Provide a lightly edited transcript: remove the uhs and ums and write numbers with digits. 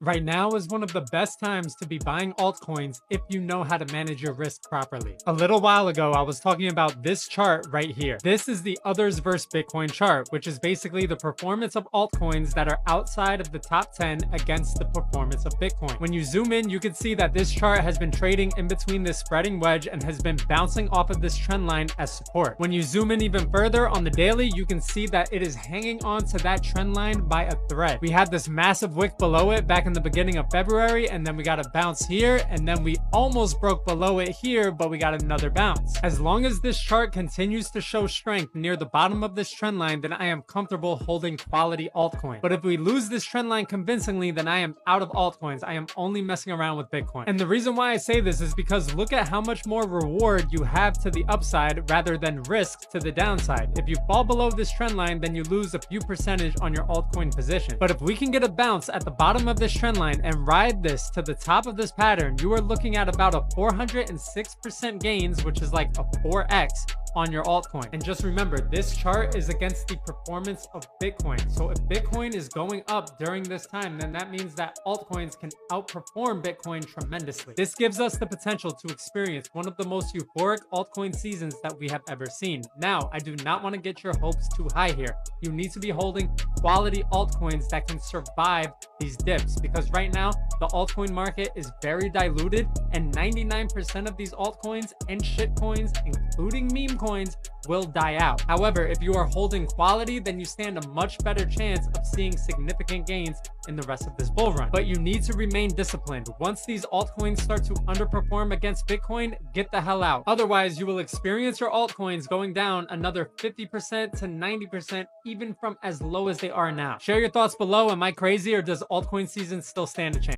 Right now is one of the best times to be buying altcoins if you know how to manage your risk properly. A little while ago, I was talking about this chart right here. This is the others versus Bitcoin chart, which is basically the performance of altcoins that are outside of the top 10 against the performance of Bitcoin. When you zoom in, you can see that this chart has been trading in between this spreading wedge and has been bouncing off of this trend line as support. When you zoom in even further on the daily, you can see that it is hanging on to that trend line by a thread. We had this massive wick below it back in the beginning of February, and then we got a bounce here, and then we almost broke below it here, but we got another bounce. As long as this chart continues to show strength near the bottom of this trend line, then I am comfortable holding quality altcoin. But if we lose this trend line convincingly, then I am out of altcoins. I am only messing around with Bitcoin. And the reason why I say this is because look at how much more reward you have to the upside rather than risk to the downside. If you fall below this trend line, then you lose a few percentage on your altcoin position. But if we can get a bounce at the bottom of this trend line and ride this to the top of this pattern, you are looking at about a 406% gains, which is like a 4x on your altcoin. And just remember, this chart is against the performance of Bitcoin. So if Bitcoin is going up during this time, then that means that altcoins can outperform Bitcoin tremendously. This gives us the potential to experience one of the most euphoric altcoin seasons that we have ever seen. Now, I do not want to get your hopes too high here. You need to be holding quality altcoins that can survive these dips, because right now the altcoin market is very diluted and 99% of these altcoins and shitcoins, including meme coins, will die out. However, if you are holding quality, then you stand a much better chance of seeing significant gains in the rest of this bull run. But you need to remain disciplined. Once these altcoins start to underperform against Bitcoin, get the hell out. Otherwise, you will experience your altcoins going down another 50% to 90%, even from as low as they are now. Share your thoughts below. Am I crazy, or does altcoin season still stand a chance?